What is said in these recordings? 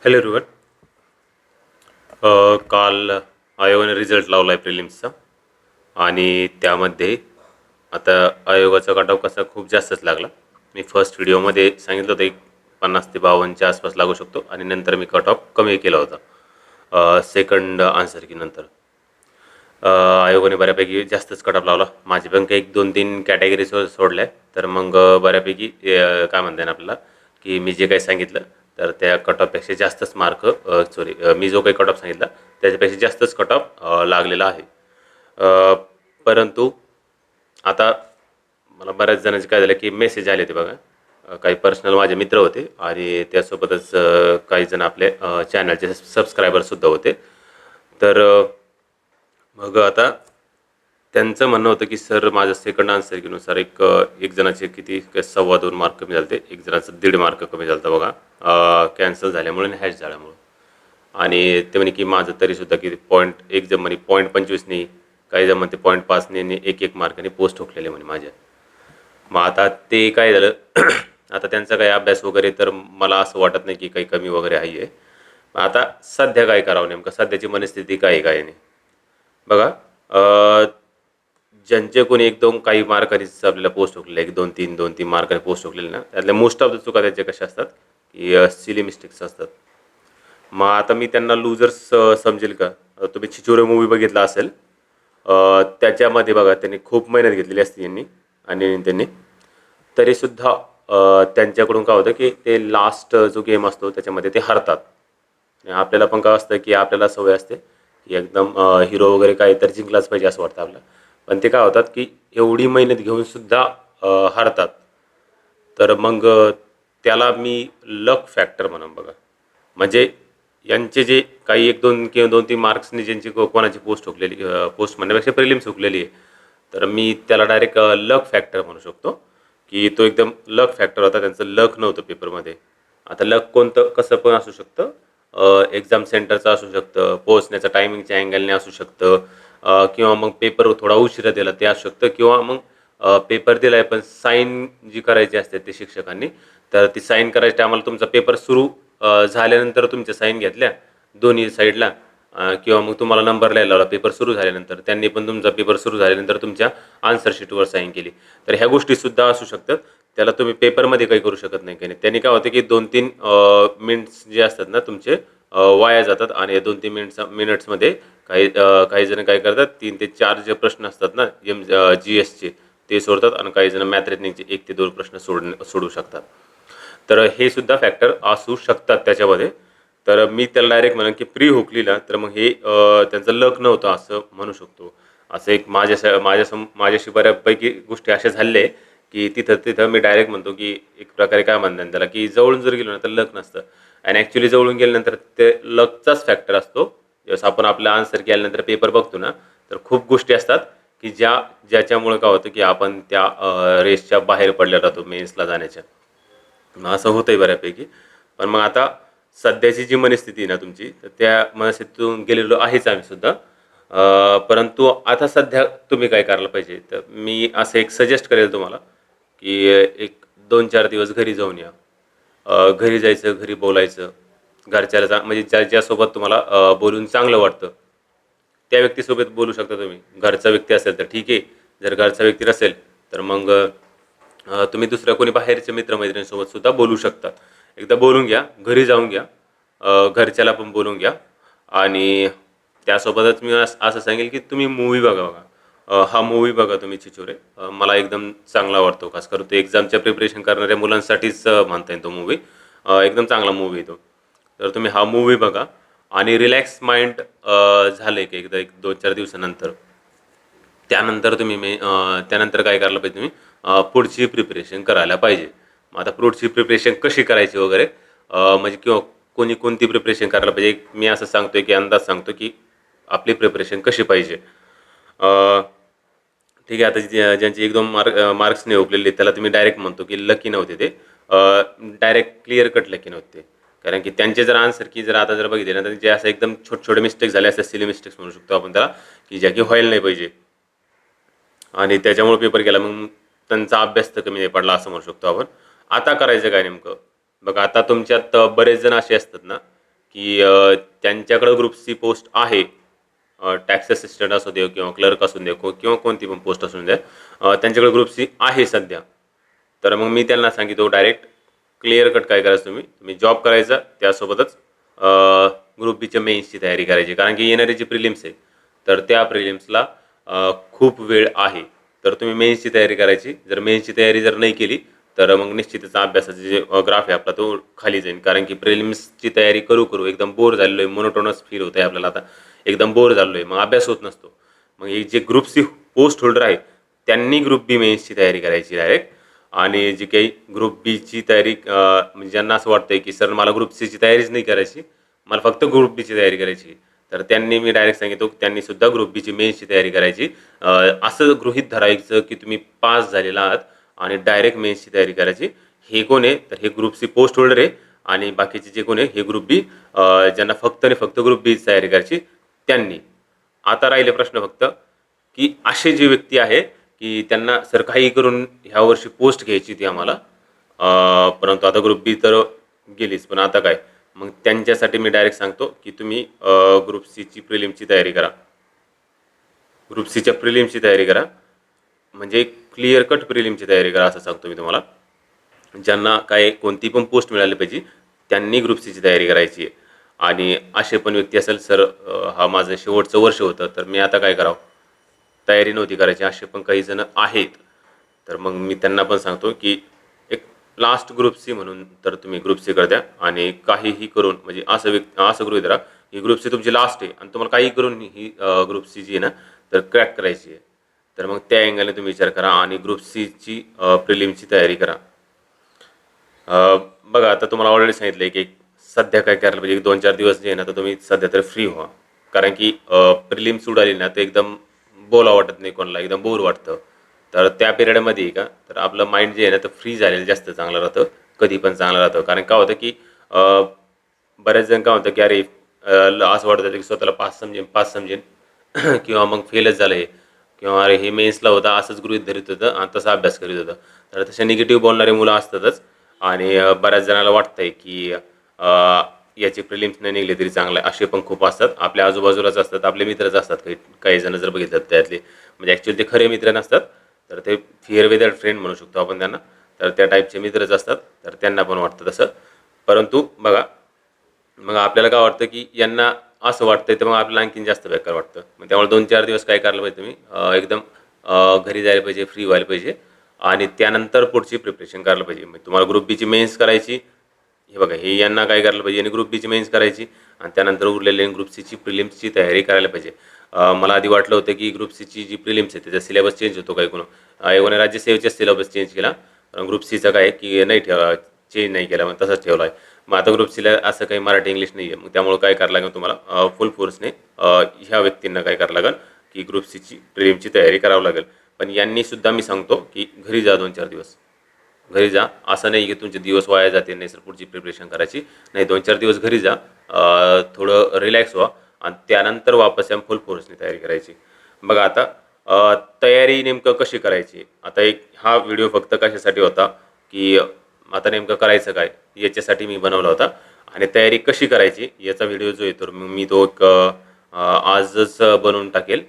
Hello everyone. काल आयोगाने result लावला आहे प्रिलिम्सचा आणि त्यामध्ये आता आयोगाचा कट ऑफ कसा खूप जास्तच लागला. मी फर्स्ट व्हिडिओमध्ये सांगितलं होतं एक 50 ते 52च्या आसपास लागू शकतो आणि नंतर मी कट ऑफ कमी केला होता सेकंड आन्सर की नंतर. आयोगाने बऱ्यापैकी जास्तच कट ऑफ लावला. माझे पण काही 1-2-3 कॅटेगरी सोडल्या तर मग बऱ्यापैकी काय म्हणता येईल आपल्याला की मी जे काही सांगितलं तर त्या कट ऑफपेक्षा जास्तच मार्क मी जो काही कट ऑफ सांगितला त्याच्यापेक्षा जास्तच कट ऑफ लागलेला आहे. परंतु आता मला बऱ्याच जणांचे काय झालं की मेसेज आले होते बघा. काही पर्सनल माझे मित्र होते आणि त्यासोबतच काही जण आपले चॅनलचे सबस्क्रायबरसुद्धा होते. तर मग आता त्यांचं म्हणणं होतं की सर माझं सेकंड आन्सर कीनुसार एक जणाचे किती 2.25 मार्क कमी झाले, एक जणाचं 1.5 मार्क कमी झालं होतं बघा कॅन्सल झाल्यामुळे आणि हॅश झाल्यामुळं. आणि ते म्हणे की माझं तरीसुद्धा किती पॉईंट एक जण म्हणे 0.25 काही जण म्हणते 0.5 आणि 1-1 मार्काने पोस्ट ठोकलेले म्हणे माझ्या. मग आता ते काय झालं आता त्यांचा काही अभ्यास वगैरे तर मला असं वाटत नाही की काही कमी वगैरे आहे. आता सध्या काय करावं नेमकं, सध्याची मनस्थिती काय आहे काय नाही बघा. ज्यांचे कोणी 1-2 काही मार्कांनीच आपल्याला पोस्ट ठोकलेले 1-2-3 मार्काने पोस्ट ठोकलेले ना त्यातल्या मोस्ट ऑफ द चुका त्यांच्या कशा असतात की सिली मिस्टेक्स असतात. मग आता मी त्यांना लूजर्स समजेल का? तुम्ही छिछोरे मूवी बघितला असेल. त्याच्यामध्ये बघा त्यांनी खूप मेहनत घेतलेली असते यांनी आणि त्यांनी तरीसुद्धा त्यांच्याकडून काय होतं की ते लास्ट जो गेम असतो त्याच्यामध्ये ते हरतात. आणि आपल्याला पण काय असतं की आपल्याला सवय असते की एकदम हिरो वगैरे काय तर जिंकलाच पाहिजे असं वाटतं आपल्याला. पण ते काय होतात की एवढी मेहनत घेऊनसुद्धा हरतात. तर मग त्याला मी लक फॅक्टर म्हणून बघा. म्हणजे यांचे जे काही 1-2 किंवा 2-3 मार्क्सनी ज्यांची कोणाची पोस्ट ठोकलेली पोस्ट म्हणण्यापेक्षा प्रिलिम्स हुकलेली आहे. तर मी त्याला डायरेक्ट लक फॅक्टर म्हणू शकतो की तो एकदम लक फॅक्टर होता. त्यांचं लक नव्हतं पेपरमध्ये. आता लक कोणतं कसं पण असू शकतं. एक्झाम सेंटरचं असू शकतं, पोहोचण्याचं टायमिंगच्या अँगलने असू शकतं किंवा मग पेपर थोडा उशिरा दिला ते असू शकतं किंवा मग पेपर दिला आहे पण साईन जी करायची असते ते शिक्षकांनी तर ती साईन करायच्या टायमाला तुमचा पेपर सुरू झाल्यानंतर तुमच्या साईन घेतल्या दोन्ही साईडला किंवा मग तुम्हाला नंबर लिहायला लावला पेपर सुरू झाल्यानंतर त्यांनी पण तुमचा पेपर सुरू झाल्यानंतर तुमच्या आन्सर शीटवर साईन केली. तर ह्या गोष्टीसुद्धा असू शकतात. त्याला तुम्ही पेपरमध्ये काही करू शकत नाही काही नाही. त्यांनी काय होतं की 2-3 मिनिट्स जे असतात ना तुमचे वाया जातात आणि 2-3 मिनिट्समध्ये काही जण काय करतात 3 ते 4 जे प्रश्न असतात ना GSचे ते सोडतात आणि काही जण मॅथ रिजनिंगचे 1 ते 2 प्रश्न सोडू शकतात. तर हे सुद्धा फॅक्टर असू शकतात त्याच्यामध्ये. तर मी त्याला डायरेक्ट म्हणेन की प्री हुकलीला तर मग हे त्यांचं लक नव्हतं असं म्हणू शकतो. असं एक माझ्याशी बऱ्यापैकी गोष्टी अशा झालेल्या आहे की तिथं मी डायरेक्ट म्हणतो की एक प्रकारे काय म्हणतात त्याला की जवळून जर गेलो ना तर लक नसतं आणि ॲक्च्युली जवळून गेल्यानंतर ते लकचाच फॅक्टर असतो. जसं आपण आपला आन्सर केल्यानंतर पेपर बघतो ना तर खूप गोष्टी असतात की ज्याच्यामुळे काय होतं की आपण त्या रेसच्या बाहेर पडल्या जातो मेन्सला जाण्याच्या. मग असं होतंय बऱ्यापैकी. पण मग आता सध्याची जी मनस्थिती आहे ना तुमची तर त्या मनस्थितीतून गेलेलो आहेच आम्ही सुद्धा. परंतु आता सध्या तुम्ही काय करायला पाहिजे तर मी असं एक सजेस्ट करेल तुम्हाला की एक 2-4 दिवस घरी जाऊन या. घरी जायचं, घरी बोलायचं. घरच्याला म्हणजे ज्यासोबत तुम्हाला बोलून चांगलं वाटतं त्या व्यक्तीसोबत बोलू शकता तुम्ही. घरचा व्यक्ती असेल तर ठीक आहे. जर घरचा व्यक्ती नसेल तर मग तुम्ही दुसऱ्या कोणी बाहेरच्या मित्रमैत्रिणींसोबत सुद्धा बोलू शकता. एकदा बोलून घ्या, घरी जाऊन घ्या. घरच्याला पण बोलून घ्या आणि त्यासोबतच मी असं सांगेल की तुम्ही मूव्ही बघा. हा मूव्ही बघा तुम्ही छिछोरे. मला एकदम चांगला वाटतो. खास करून तो एक्झामच्या प्रिपरेशन करणाऱ्या मुलांसाठीच म्हणता येईल तो मूव्ही. एकदम चांगला मूव्ही आहे तो. तर तुम्ही हा मूव्ही बघा आणि रिलॅक्स माइंड झालं की एकदा 1-2-4 दिवसानंतर त्यानंतर त्यानंतर काय करायला पाहिजे तुम्ही पुढची प्रिपरेशन करायला पाहिजे. मग आता पुढची प्रिपरेशन कशी करायची वगैरे म्हणजे किंवा कोणी कोणती प्रिपरेशन करायला पाहिजे मी असं सांगतोय की अंदाज सांगतो की आपली प्रिपरेशन कशी पाहिजे. ठीक आहे. आता ज्यांचे 1-2 मार्क्स नाही हुकलेले त्याला तुम्ही डायरेक्ट म्हणतो की लकी नव्हते ते. डायरेक्ट क्लिअर कट लकी नव्हते. कारण की त्यांचे जर आन्सर की जर आता जर बघितले ना तर जे असं एकदम छोटे-छोटे मिस्टेक झाले असतात सिली मिस्टेक्स म्हणू शकतो आपण त्याला की ज्या की व्हायला नाही पाहिजे. आणि त्याच्यामुळे पेपर गेला. मग त्यांचा अभ्यास तर कमी नाही पडला असं म्हणू शकतो आपण. आता करायचं काय नेमकं? बघा आता तुमच्यात बरेच जण असे असतात ना, की त्यांच्याकडं ग्रुप सी पोस्ट आहे, टॅक्स असिस्टंट असू दे किंवा क्लर्क असू दे किंवा कोणती पण पोस्ट असू द्या, त्यांच्याकडे ग्रुप सी आहे सध्या. तर मग मी त्यांना सांगितलं डायरेक्ट क्लिअर कट काय करायचं, तुम्ही जॉब करायचा, त्यासोबतच ग्रुप बीच्या मेन्सची तयारी करायची. कारण की येणारी जी प्रिलिम्स आहे तर त्या प्रिलिम्सला खूप वेळ आहे. तर तुम्ही मेन्सची तयारी करायची. जर मेन्सची तयारी जर नाही केली तर मग निश्चितच अभ्यासाचा जे ग्राफ आहे आपला तो खाली जाईल. कारण की प्रिलिम्सची तयारी करू करू एकदम बोर झालेलो आहे, मोनोटोनस फील होत आहे आपल्याला. आता एकदम बोर झालो आहे, मग अभ्यास होत नसतो. मग हे जे ग्रुप सी पोस्ट होल्डर आहे त्यांनी ग्रुप बी मेन्सची तयारी करायची डायरेक्ट. आणि जी काही ग्रुप बीची तयारी म्हणजे ज्यांना असं वाटतंय की सर मला ग्रुप सीची तयारीच नाही करायची, मला फक्त ग्रुप बीची तयारी करायची, तर त्यांनी मी डायरेक्ट सांगितलं त्यांनी सुद्धा ग्रुप बीची मेन्सची तयारी करायची. असं गृहीत धरायचं की तुम्ही पास झालेला आहात आणि डायरेक्ट मेन्सची तयारी करायची. हे कोण आहे तर हे ग्रुप सी पोस्ट होल्डर आहे. आणि बाकीचे जे कोण आहे हे ग्रुप बी, ज्यांना फक्त आणि फक्त ग्रुप बीची तयारी करायची त्यांनी. आता राहिले प्रश्न फक्त की असे जे व्यक्ती आहे की त्यांना सर काही करून ह्या वर्षी पोस्ट घ्यायची ती आम्हाला, परंतु आता ग्रुप बी तर गेलीच, पण आता काय. मग त्यांच्यासाठी मी डायरेक्ट सांगतो की तुम्ही ग्रुप सीची प्रिलिमची तयारी करा. ग्रुप सीच्या प्रिलिमची तयारी करा, म्हणजे क्लिअर कट प्रिलिमची तयारी करा असं सांगतो मी तुम्हाला. ज्यांना काय कोणती पण पोस्ट मिळाली पाहिजे त्यांनी ग्रुप सीची तयारी करायची आहे. आणि असे पण व्यक्ती असेल सर हा माझं शेवटचं वर्ष होतं तर मी आता काय करावं, तयारी नव्हती करायची, असे पण काही जण आहेत. तर मग मी त्यांना पण सांगतो की एक लास्ट ग्रुप सी म्हणून तर तुम्ही ग्रुप सी द्या. आणि काहीही करून म्हणजे असं गृहीत धरा ही ग्रुप सी तुमची लास्ट आहे आणि तुम्हाला काही करून ही ग्रुप सी जी आहे ना तर क्रॅक करायची आहे. तर मग त्या अँगलने तुम्ही विचार करा आणि ग्रुप सीची प्रिलिमची तयारी करा. बघा आता तुम्हाला ऑलरेडी सांगितलं आहे की सध्या काय करायला पाहिजे, 2-4 दिवस जे आहे ना तर तुम्ही सध्या तरी फ्री व्हा. कारण की प्रिलिम्स उडाली ना तर एकदम बोला वाटत नाही कोणाला, एकदम बोर वाटतं. तर त्या पिरियडमध्ये का तर आपलं माइंड जे आहे ना तर फ्री झालेलं जास्त चांगलं राहतं, कधी पण चांगलं राहतं. कारण काय होतं की बऱ्याच जण काय होतं की अरे असं वाटत होतं की स्वतःला पास समजेन किंवा मग फेलच झालं हे, किंवा अरे हे मेन्सला होता असंच गृहीत धरीत होतं आणि तसा अभ्यास करीत होतं. तर तसे निगेटिव्ह बोलणारे मुलं असतातच. आणि बऱ्याच जणाला वाटतंय की याचे प्रिलिम्स नाही निघले तरी चांगलं आहे, असे पण खूप असतात. आपल्या आजूबाजूलाच असतात, आपले मित्रच असतात. काही काही जण जर बघितलं त्यातले म्हणजे ॲक्च्युअली ते खरे मित्र नसतात, तर ते फिअर विदाउट फ्रेंड म्हणू शकतो आपण त्यांना. तर त्या टाईपचे मित्रच असतात, तर त्यांना पण वाटतं तसं. परंतु बघा मग आपल्याला काय वाटतं की यांना असं वाटतंय तर मग आपल्याला आणखीन जास्त बेकार वाटतं. मग त्यामुळे 2-4 दिवस काय करायला पाहिजे तुम्ही, एकदम घरी जायला पाहिजे, फ्री व्हायला पाहिजे आणि त्यानंतर पुढची प्रिपरेशन करायला पाहिजे. मग तुम्हाला ग्रुप बीची मेन्स करायची, हे बघा हे यांना काय करायला पाहिजे आणि ग्रुप बीची मेन्स करायची आणि त्यानंतर उरलेले ग्रुप सीची प्रिलिम्सची तयारी करायला पाहिजे. मला आधी वाटलं होतं की ग्रुप सीची जी प्रिलिम्स आहे त्याचा सिलेबस चेंज होतो काय कोण एवढ्या राज्यसेवेचा सिलेबस चेंज केला. ग्रुप सीचा काय की नाही चेंज नाही केला, मग तसाच ठेवला आहे. मग आता ग्रुप सीला असं काही मराठी इंग्लिश नाही आहे. मग त्यामुळे काय करावं लागेल तुम्हाला फुल फोर्सने ह्या व्यक्तींना काय करावं लागेल की ग्रुप सीची प्रिलिमची तयारी करावं लागेल. पण यांनी सुद्धा मी सांगतो की घरी जा 2-4 दिवस, घरी जा. असं नाही की तुमचे दिवस वाया जाते नाही सर पुढची प्रिपरेशन करायची, नाही 2-4 दिवस घरी जा, थोडं रिलॅक्स व्हा आणि त्यानंतर वापस या फुल फोर्सने तयारी करायची. बघा आता तयारी नेमकं कशी करायची. आता एक हा व्हिडिओ फक्त कशासाठी होता की आता नेमकं करायचं काय याच्यासाठी मी बनवला होता. आणि तयारी कशी करायची याचा व्हिडिओ जो येतो मी तो एक आजच बनवून टाकेल.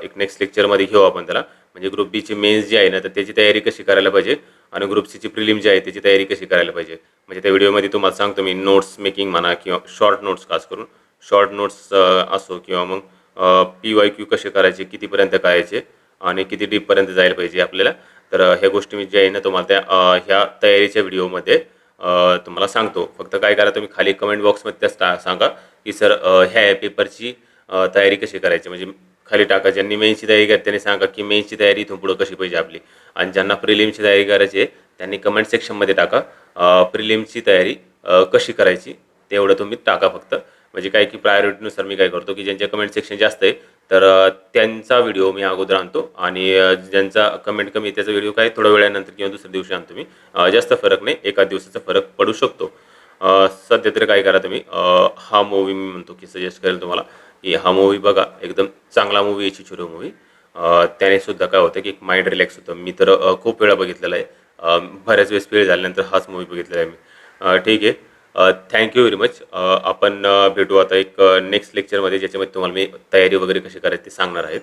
एक नेक्स्ट लेक्चरमध्ये घेऊ आपण त्याला. म्हणजे ग्रुप बीची मेन्स जी आहे ना तर त्याची तयारी कशी करायला पाहिजे आणि ग्रुप सीची प्रिलिम जी आहे त्याची तयारी कशी करायला पाहिजे. म्हणजे त्या व्हिडिओमध्ये तुम्हाला सांगतो मी नोट्स मेकिंग म्हणा किंवा शॉर्ट नोट्स, खास करून शॉर्ट नोट्स असो किंवा मग PYQ कसे करायचे, कितीपर्यंत करायचे आणि किती डीपपर्यंत जायला पाहिजे आपल्याला. तर ह्या गोष्टी मी जे आहे ना तुम्हाला त्या ह्या तयारीच्या व्हिडिओमध्ये तुम्हाला सांगतो. फक्त काय करा तुम्ही खाली कमेंट बॉक्समध्ये सांगा की सर ह्या पेपरची तयारी कशी करायची. म्हणजे खाली टाका, ज्यांनी मेन्सची तयारी करते त्यांनी सांगा की मेन्सची तयारी इथून पुढं कशी पाहिजे आपली. आणि ज्यांना प्रिलिमची तयारी करायची आहे त्यांनी कमेंट सेक्शनमध्ये टाका प्रिलिमची तयारी कशी करायची, तेवढं तुम्ही टाका फक्त. म्हणजे काय की प्रायोरिटीनुसार मी काय करतो की ज्यांच्या कमेंट सेक्शन जास्त आहे तर त्यांचा व्हिडिओ मी अगोदर आणतो आणि ज्यांचा कमेंट कमी आहे त्याचा व्हिडिओ काय थोड्या वेळानंतर किंवा दुसऱ्या दिवशी आणतो मी. जास्त फरक नाही, एका दिवसाचा फरक पडू शकतो. सध्या तरी काय करा तुम्ही, हा मूवी मी म्हणतो की सजेस्ट करेल तुम्हाला की हा मूवी बघा, एकदम चांगला मूवी आहे चिचोरो मूवी. त्याने सुद्धा काय होतं की एक माइंड रिलॅक्स होतं. मी तर खूप वेळा बघितलेला आहे, बऱ्याच वेळेस वेळ झाल्यानंतर हाच मूवी बघितलेला आहे मी. ठीक आहे. Thank you very much. आपण भेटू आता एक नेक्स्ट लेक्चरमध्ये ज्याच्यामध्ये तुम्हाला मी तयारी वगैरे कशी करायची ते सांगणार आहेत.